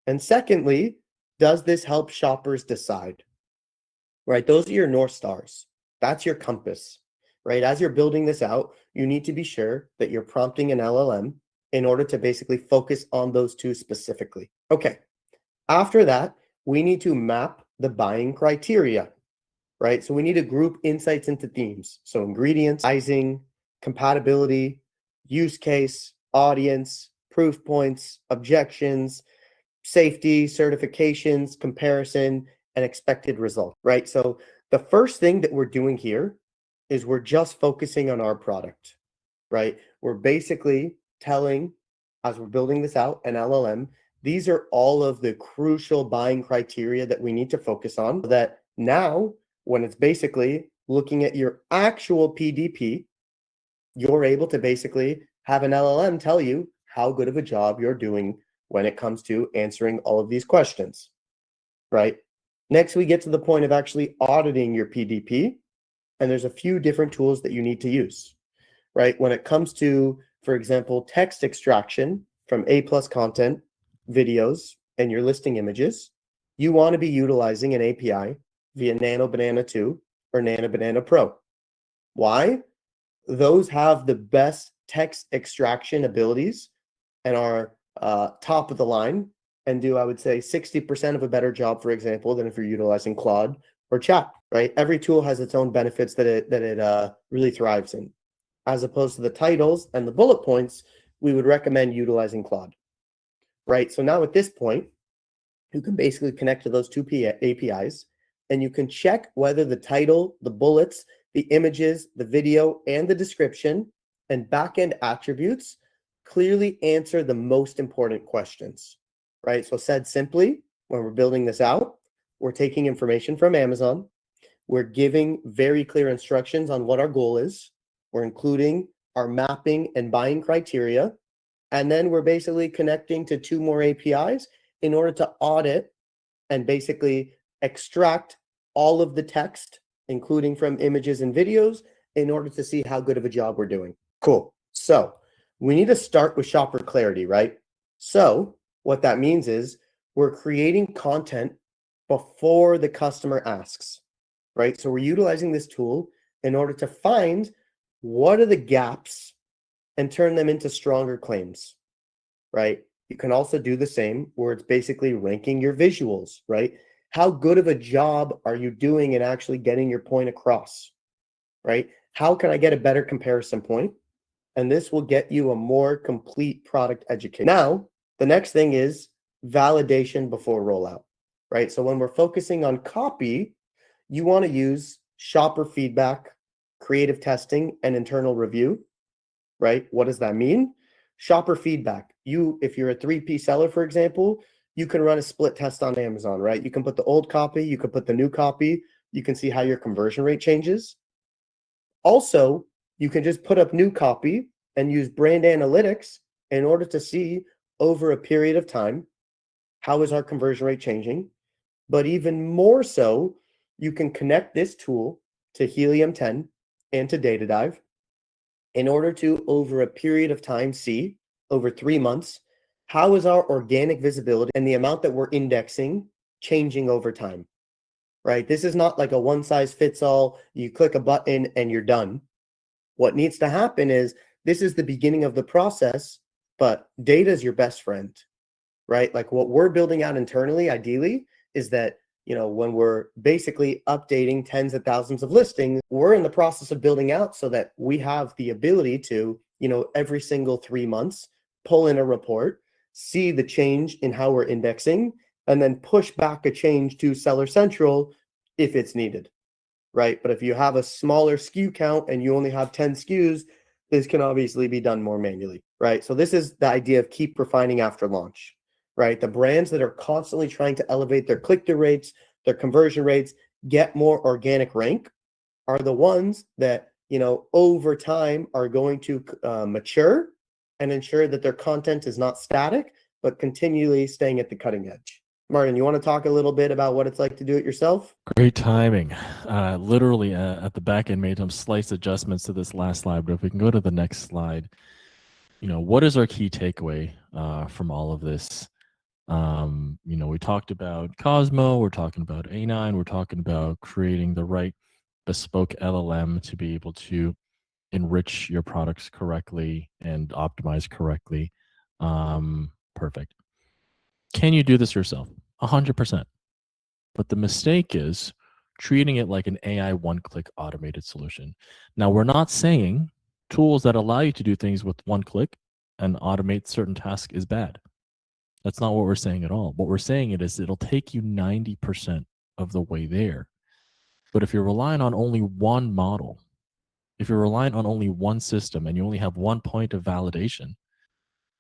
And secondly, does this help shoppers decide? Right? Those are your North Stars. That's your compass, right? As you're building this out, you need to be sure that you're prompting an LLM in order to basically focus on those two specifically. Okay. After that, we need to map the buying criteria, right? So we need to group insights into themes. So ingredients, sizing, compatibility, use case, audience, proof points, objections, safety, certifications, comparison, and expected result, right? So the first thing that we're doing here is we're just focusing on our product, right? We're basically telling, as we're building this out, an LLM, these are all of the crucial buying criteria that we need to focus on, so that now, when it's basically looking at your actual PDP, you're able to basically have an LLM tell you how good of a job you're doing when it comes to answering all of these questions, right? Next, we get to the point of actually auditing your PDP, and there's a few different tools that you need to use, right? When it comes to, for example, text extraction, from A+ content, videos, and your listing images, you want to be utilizing an API via Nano Banana 2 or Nano Banana Pro. Why? Those have the best text extraction abilities and are top of the line and do, I would say, 60% of a better job, for example, than if you're utilizing Claude or Chat, right? Every tool has its own benefits that it really thrives in. As opposed to the titles and the bullet points, we would recommend utilizing Claude, right? So now at this point, you can basically connect to those two APIs, and you can check whether the title, the bullets, the images, the video, and the description and backend attributes clearly answer the most important questions, right? So said simply, when we're building this out, we're taking information from Amazon. We're giving very clear instructions on what our goal is. We're including our mapping and buying criteria. And then we're basically connecting to two more APIs in order to audit and basically extract all of the text, including from images and videos, in order to see how good of a job we're doing. Cool. So we need to start with shopper clarity, right? So what that means is we're creating content before the customer asks, right? So we're utilizing this tool in order to find what are the gaps and turn them into stronger claims, right? You can also do the same where it's basically ranking your visuals, right? How good of a job are you doing in actually getting your point across, right? How can I get a better comparison point? And this will get you a more complete product education. Now, the next thing is validation before rollout, right? So when we're focusing on copy, you want to use shopper feedback, creative testing, and internal review, right? What does that mean? Shopper feedback. If you're a 3P seller, for example, you can run a split test on Amazon, right? You can put the old copy, you can put the new copy, you can see how your conversion rate changes. Also, you can just put up new copy and use brand analytics in order to see over a period of time, how is our conversion rate changing? But even more so, you can connect this tool to Helium 10 and to Data Dive in order to, over a period of time, see over 3 months, how is our organic visibility and the amount that we're indexing changing over time, right? This is not like a one size fits all, you click a button and you're done. What needs to happen is this is the beginning of the process, but data is your best friend, right? Like what we're building out internally, ideally, is that, when we're basically updating tens of thousands of listings, we're in the process of building out so that we have the ability to, every single 3 months, pull in a report, see the change in how we're indexing, and then push back a change to Seller Central if it's needed, right? But if you have a smaller SKU count and you only have 10 SKUs, this can obviously be done more manually, right? So this is the idea of keep refining after launch, right? The brands that are constantly trying to elevate their click-through rates, their conversion rates, get more organic rank are the ones that, over time are going to mature and ensure that their content is not static, but continually staying at the cutting edge. Martin, you want to talk a little bit about what it's like to do it yourself? Great timing. Literally at the back end made some slight adjustments to this last slide, but if we can go to the next slide, what is our key takeaway from all of this? We talked about Cosmo, we're talking about A9, we're talking about creating the right bespoke LLM to be able to enrich your products correctly and optimize correctly. Perfect. Can you do this yourself? 100%. But the mistake is treating it like an AI one-click automated solution. Now, we're not saying tools that allow you to do things with one click and automate certain tasks is bad. That's not what we're saying at all. What we're saying is it'll take you 90% of the way there. But if you're relying on only one model, if you're relying on only one system and you only have one point of validation,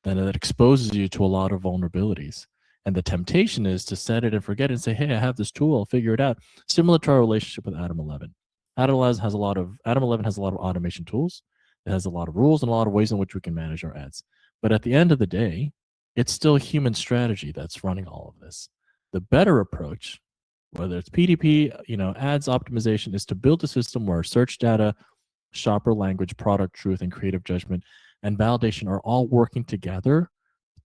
then it exposes you to a lot of vulnerabilities. And the temptation is to set it and forget it and say, hey, I have this tool, I'll figure it out. Similar to our relationship with Atom 11. Atom 11 has a lot of automation tools. It has a lot of rules and a lot of ways in which we can manage our ads. But at the end of the day, it's still human strategy that's running all of this. The better approach, whether it's PDP, ads optimization, is to build a system where search data, shopper language, product truth, and creative judgment and validation are all working together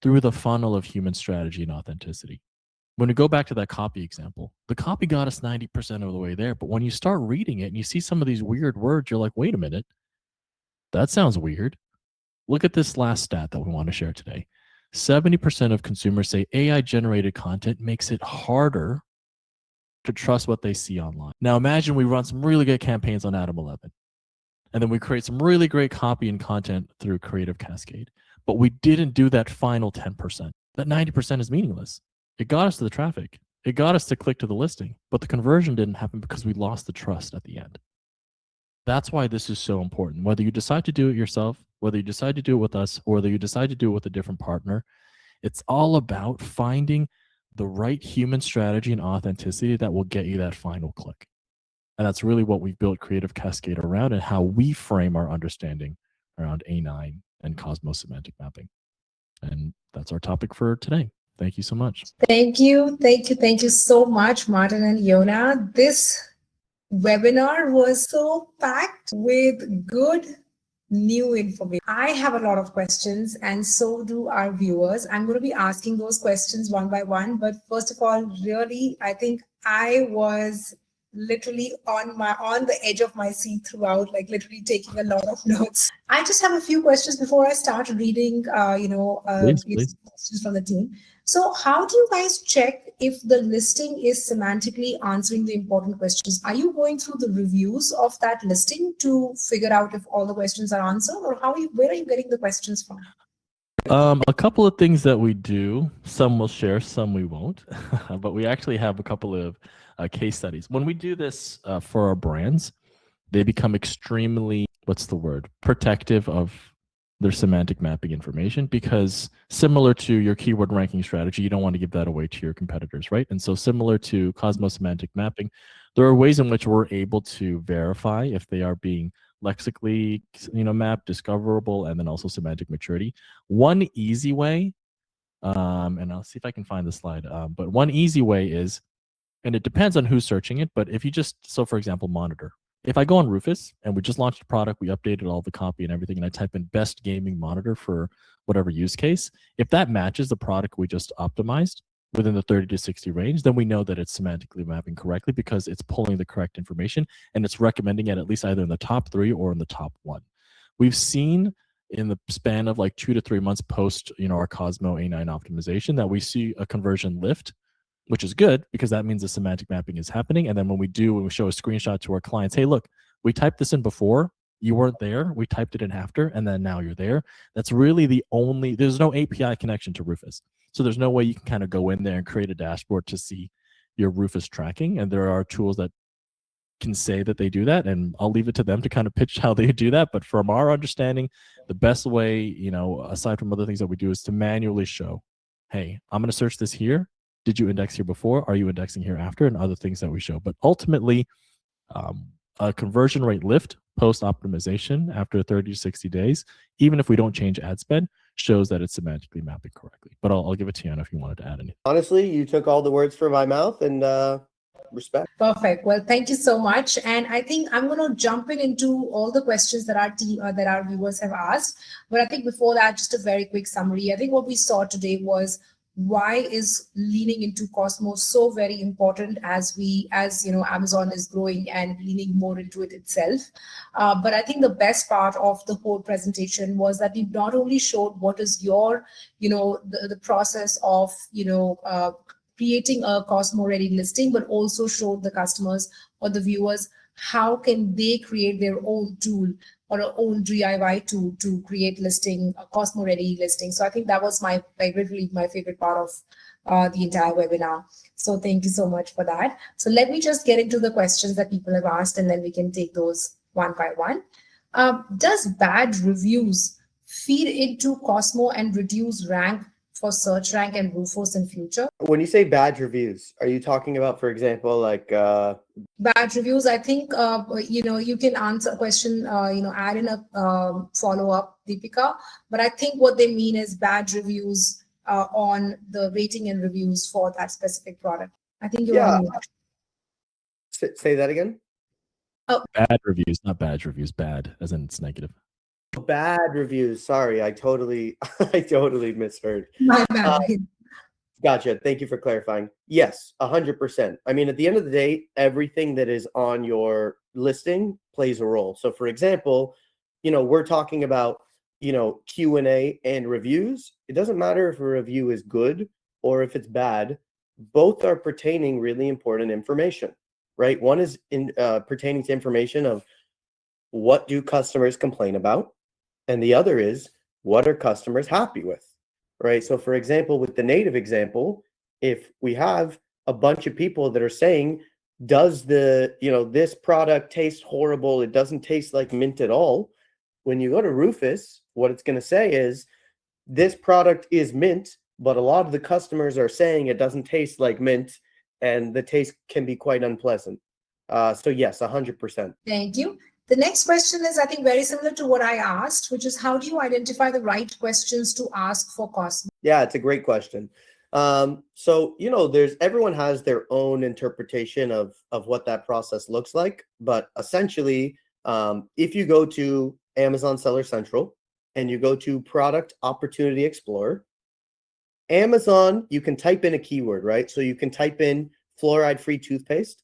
through the funnel of human strategy and authenticity. When we go back to that copy example, the copy got us 90% of the way there. But when you start reading it and you see some of these weird words, you're like, wait a minute, that sounds weird. Look at this last stat that we want to share today. 70% of consumers say AI generated content makes it harder to trust what they see online. Now imagine we run some really good campaigns on Atom 11, and then we create some really great copy and content through Creative Cascade, but we didn't do that final 10%. That 90% is meaningless. It got us to the traffic. It got us to click to the listing, but the conversion didn't happen because we lost the trust at the end. That's why this is so important. Whether you decide to do it yourself, whether you decide to do it with us, or whether you decide to do it with a different partner, it's all about finding the right human strategy and authenticity that will get you that final click. And that's really what we've built Creative Cascade around, and how we frame our understanding around A9 and COSMO semantic mapping. And that's our topic for today. Thank you so much. Thank you. Thank you. Thank you so much, Martin and Yonah. This webinar was so packed with good new information. I have a lot of questions, and so do our viewers. I'm going to be asking those questions one by one. But first of all, really, I think I was literally on the edge of my seat throughout, like literally taking a lot of notes. I just have a few questions before I start reading, Please. questions from the team. So how do you guys check if the listing is semantically answering the important questions? Are you going through the reviews of that listing to figure out if all the questions are answered, or where are you getting the questions from? A couple of things that we do. Some we'll share, some we won't. But we actually have a couple of case studies. When we do this for our brands, they become extremely, protective of their semantic mapping information, because similar to your keyword ranking strategy, you don't want to give that away to your competitors, right? And so similar to Cosmo semantic mapping, there are ways in which we're able to verify if they are being lexically, mapped, discoverable, and then also semantic maturity. One easy way, and I'll see if I can find the slide, but one easy way is, and it depends on who's searching it, but if you so for example, monitor. If I go on Rufus and we just launched a product, we updated all the copy and everything, and I type in best gaming monitor for whatever use case, if that matches the product we just optimized within the 30 to 60 range, then we know that it's semantically mapping correctly, because it's pulling the correct information and it's recommending it at least either in the top 3 or in the top 1. We've seen in the span of like 2 to 3 months post, our Cosmo A9 optimization, that we see a conversion lift, which is good, because that means the semantic mapping is happening. And then when we show a screenshot to our clients, hey, look, we typed this in before, you weren't there, we typed it in after, and then now you're there. That's really there's no API connection to Rufus. So there's no way you can kind of go in there and create a dashboard to see your Rufus tracking. And there are tools that can say that they do that, and I'll leave it to them to kind of pitch how they do that. But from our understanding, the best way, aside from other things that we do, is to manually show, hey, I'm going to search this here. Did you index here before? Are you indexing here after? And other things that we show. But ultimately, a conversion rate lift post optimization after 30 to 60 days, even if we don't change ad spend, shows that it's semantically mapping correctly. But I'll give it to Yonah if you wanted to add anything. Honestly, you took all the words from my mouth, and respect. Perfect. Well, thank you so much. And I think I'm going to jump into all the questions that our viewers have asked. But I think before that, just a very quick summary. I think what we saw today was, why is leaning into Cosmo so very important as Amazon is growing and leaning more into it itself. But I think the best part of the whole presentation was that we not only showed what is your, the process of, creating a Cosmo-Ready listing, but also showed the customers or the viewers how can they create their own tool or our own DIY tool to create a Cosmo-Ready listing. So I think that was my favorite part of the entire webinar. So thank you so much for that. So let me just get into the questions that people have asked, and then we can take those one by one. Does bad reviews feed into Cosmo and reduce rank for search rank and Rufus in future? When you say bad reviews, are you talking about, for example, like bad reviews? I think you can answer a question, add in a follow-up, Deepika. But I think what they mean is bad reviews on the rating and reviews for that specific product. I think you're on mute. Say that again. Bad reviews, not badge reviews. Bad, as in it's negative. Bad reviews. Sorry, I totally misheard. My bad. Gotcha. Thank you for clarifying. Yes, 100%. I mean, at the end of the day, everything that is on your listing plays a role. So, for example, we're talking about, Q&A and reviews. It doesn't matter if a review is good or if it's bad. Both are pertaining really important information, right? One is pertaining to information of what do customers complain about, and the other is what are customers happy with, right? So for example, with the native example, if we have a bunch of people that are saying, does this product taste horrible? It doesn't taste like mint at all. When you go to Rufus, what it's going to say is this product is mint, but a lot of the customers are saying it doesn't taste like mint and the taste can be quite unpleasant. So yes, 100%. Thank you. The next question is, I think, very similar to what I asked, which is how do you identify the right questions to ask for Cosmo? Yeah, it's a great question. So, everyone has their own interpretation of what that process looks like. But essentially, if you go to Amazon Seller Central and you go to Product Opportunity Explorer, Amazon, you can type in a keyword, right? So you can type in fluoride-free toothpaste,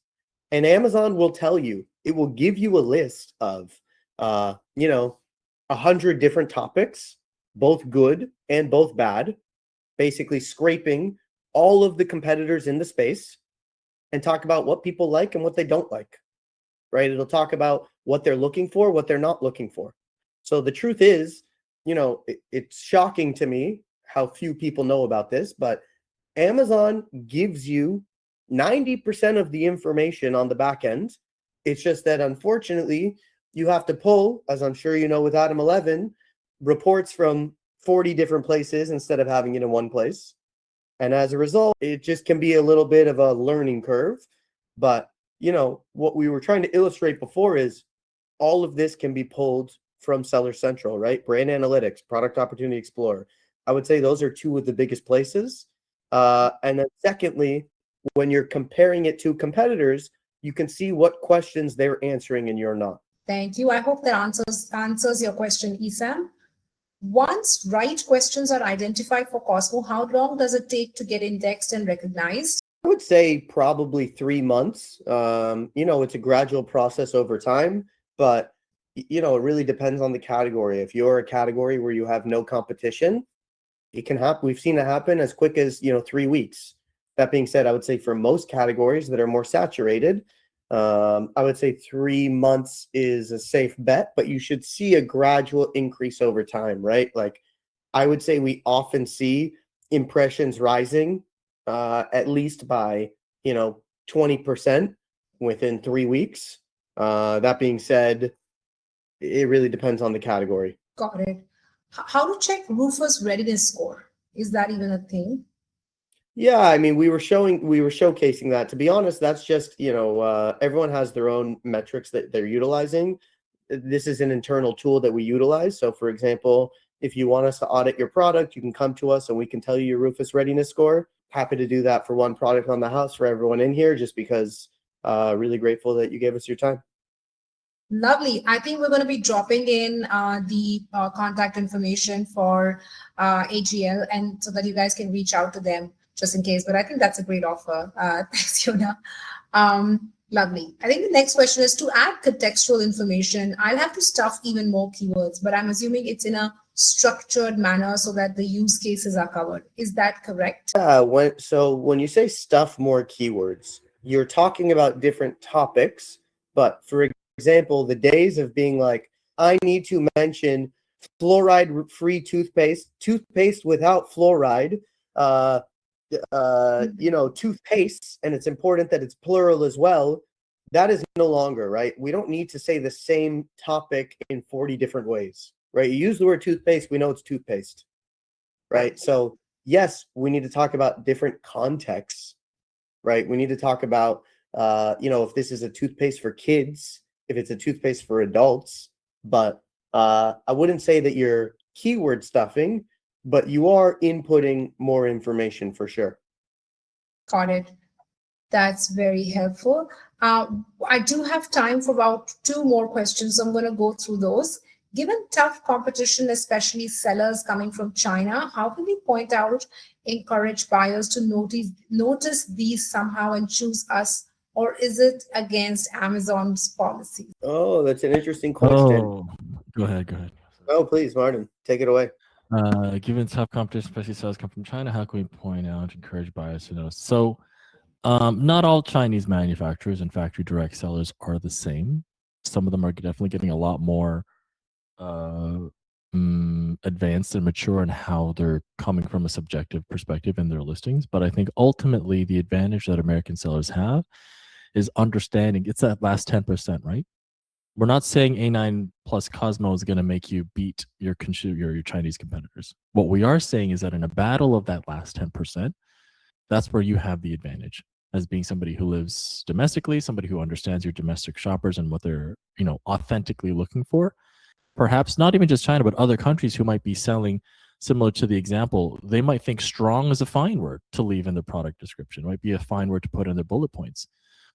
and Amazon will tell you, it will give you a list of, 100 different topics, both good and both bad, basically scraping all of the competitors in the space and talk about what people like and what they don't like, right? It'll talk about what they're looking for, what they're not looking for. So the truth is, it's shocking to me how few people know about this, but Amazon gives you 90% of the information on the back end. It's just that, unfortunately, you have to pull, as I'm sure you know with Adam 11, reports from 40 different places instead of having it in one place. And as a result, it just can be a little bit of a learning curve. But, what we were trying to illustrate before is all of this can be pulled from Seller Central, right? Brand Analytics, Product Opportunity Explorer. I would say those are two of the biggest places. And then secondly, when you're comparing it to competitors, you can see what questions they're answering and you're not. Thank you. I hope that answers your question, Isam. Once right questions are identified for Cosmo, how long does it take to get indexed and recognized? I would say probably 3 months. It's a gradual process over time, but it really depends on the category. If you're a category where you have no competition, it can happen. We've seen it happen as quick as 3 weeks. That being said, I would say for most categories that are more saturated, I would say 3 months is a safe bet, but you should see a gradual increase over time, right? Like I would say we often see impressions rising at least by 20% within 3 weeks. That being said, it really depends on the category. Got it. How to check Rufus readiness score? Is that even a thing? Yeah, I mean, we were showcasing that. To be honest, that's just, everyone has their own metrics that they're utilizing. This is an internal tool that we utilize. So for example, if you want us to audit your product, you can come to us and we can tell you your Rufus readiness score. Happy to do that for one product on the house for everyone in here, just because really grateful that you gave us your time. Lovely. I think we're going to be dropping in the contact information for AGL, and so that you guys can reach out to them just in case. But I think that's a great offer. Thanks, Yonah. Lovely. I think the next question is to add contextual information. I'll have to stuff even more keywords, but I'm assuming it's in a structured manner so that the use cases are covered. Is that correct? When you say stuff more keywords, you're talking about different topics, but for example, the days of being like, I need to mention fluoride-free toothpaste without fluoride, toothpastes, and it's important that it's plural as well. That is no longer, right? We don't need to say the same topic in 40 different ways, right? You use the word toothpaste, we know it's toothpaste, right? So yes, we need to talk about different contexts, right? We need to talk about, if this is a toothpaste for kids, if it's a toothpaste for adults, but I wouldn't say that you're keyword stuffing, but you are inputting more information for sure. Got it. That's very helpful. I do have time for about 2 more questions, so I'm going to go through those. Given tough competition, especially sellers coming from China, how can we point out, encourage buyers to notice these somehow and choose us? Or is it against Amazon's policy? Oh, that's an interesting question. Oh, go ahead. Oh, please, Martin, take it away. Given tough competition, especially sales come from China, how can we point out, encourage buyers to notice? So, not all Chinese manufacturers and factory direct sellers are the same. Some of them are definitely getting a lot more advanced and mature in how they're coming from a subjective perspective in their listings. But I think ultimately the advantage that American sellers have is understanding it's that last 10%, right? We're not saying A9 plus COSMO is going to make you beat your Chinese competitors. What we are saying is that in a battle of that last 10%, that's where you have the advantage as being somebody who lives domestically, somebody who understands your domestic shoppers and what they're, authentically looking for. Perhaps not even just China, but other countries who might be selling similar to the example. They might think strong is a fine word to leave in the product description. It might be a fine word to put in their bullet points.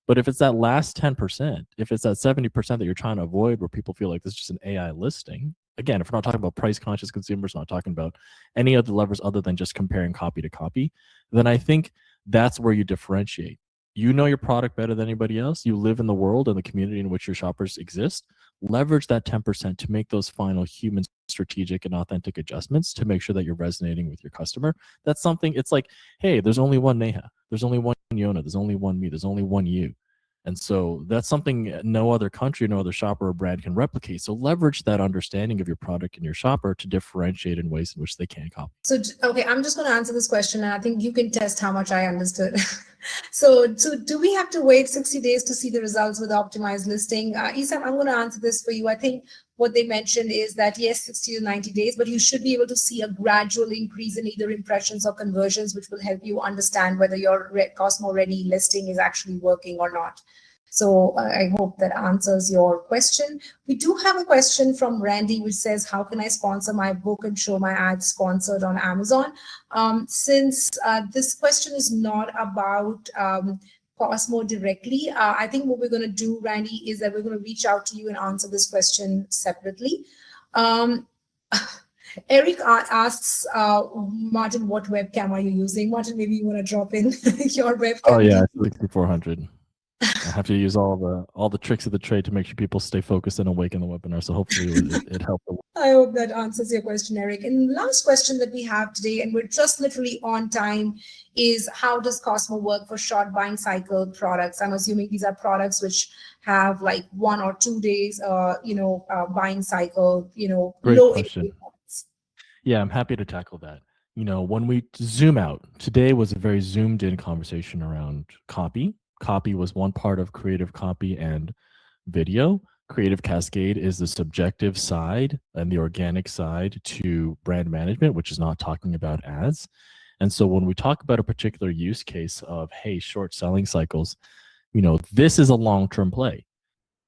But if it's that last 10%, if it's that 70% that you're trying to avoid where people feel like this is just an AI listing, again, if we're not talking about price conscious consumers, not talking about any other levers other than just comparing copy to copy, then I think that's where you differentiate. You know your product better than anybody else. You live in the world and the community in which your shoppers exist. Leverage that 10% to make those final human, strategic, and authentic adjustments to make sure that you're resonating with your customer. That's something, it's like, hey, there's only one Neha. There's only one Yonah. There's only one me. There's only one you. And so that's something no other country, no other shopper or brand can replicate. So leverage that understanding of your product and your shopper to differentiate in ways in which they can't copy. So, okay, I'm just going to answer this question, and I think you can test how much I understood. So do we have to wait 60 days to see the results with optimized listing? Isam, I'm going to answer this for you. I think what they mentioned is that, yes, 60 to 90 days, but you should be able to see a gradual increase in either impressions or conversions, which will help you understand whether your Cosmo-Ready listing is actually working or not. So I hope that answers your question. We do have a question from Randy, which says, how can I sponsor my book and show my ads sponsored on Amazon? Since this question is not about Cosmo directly, I think what we're going to do, Randy, is that we're going to reach out to you and answer this question separately. Eric asks, Martin, what webcam are you using? Martin, maybe you want to drop in your webcam. Oh yeah, 6400. I have to use all the tricks of the trade to make sure people stay focused and awake in the webinar. So hopefully it helped. I hope that answers your question, Eric. And last question that we have today, and we're just literally on time, is how does Cosmo work for short buying cycle products? I'm assuming these are products which have like 1 or 2 days, buying cycle, Great low question. Yeah, I'm happy to tackle that. When we zoom out, today was a very zoomed in conversation around copy. Copy was one part of creative copy and video. Creative Cascade is the subjective side and the organic side to brand management, which is not talking about ads. And so when we talk about a particular use case of, hey, short selling cycles, this is a long-term play.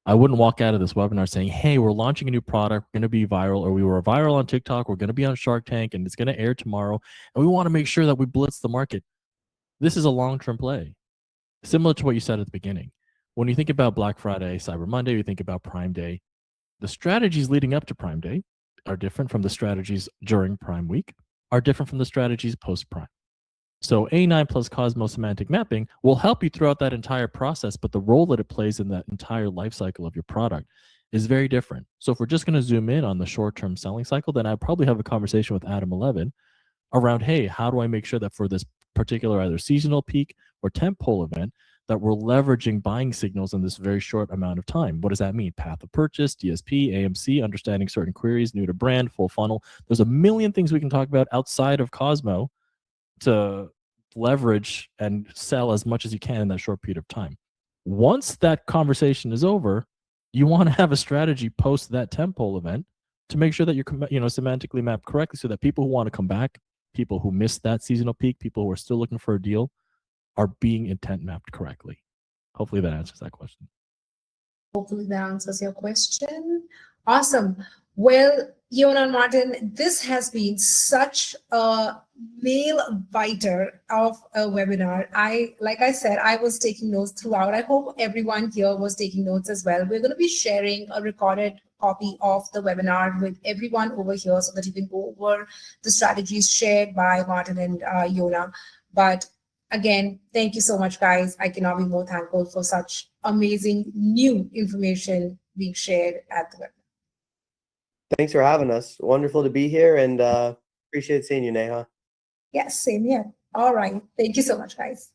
I wouldn't walk out of this webinar saying, hey, we're launching a new product, we're going to be viral, or we were viral on TikTok, we're going to be on Shark Tank, and it's going to air tomorrow, and we want to make sure that we blitz the market. This is a long-term play. Similar to what you said at the beginning. When you think about Black Friday, Cyber Monday, you think about Prime Day, the strategies leading up to Prime Day are different from the strategies during Prime Week, are different from the strategies post-Prime. So A9 plus Cosmo semantic mapping will help you throughout that entire process, but the role that it plays in that entire life cycle of your product is very different. So if we're just going to zoom in on the short-term selling cycle, then I'd probably have a conversation with Adam 11 around, hey, how do I make sure that for this particular either seasonal peak or tentpole event that we're leveraging buying signals in this very short amount of time? What does that mean? Path of purchase, DSP, AMC, understanding certain queries, new to brand, full funnel. There's a million things we can talk about outside of Cosmo to leverage and sell as much as you can in that short period of time. Once that conversation is over, you want to have a strategy post that tentpole event to make sure that you're semantically mapped correctly so that people who want to come back, people who missed that seasonal peak, people who are still looking for a deal are being intent mapped correctly. Hopefully that answers that question. Hopefully that answers your question. Awesome. Well, Yonah and Martin, this has been such a nail biter of a webinar. Like I said, I was taking notes throughout. I hope everyone here was taking notes as well. We're going to be sharing a recorded copy of the webinar with everyone over here so that you can go over the strategies shared by Martin and Yonah. But again, thank you so much, guys. I cannot be more thankful for such amazing new information being shared at the webinar. Thanks for having us. Wonderful to be here, and appreciate seeing you, Neha. Yes, same here. All right. Thank you so much, guys.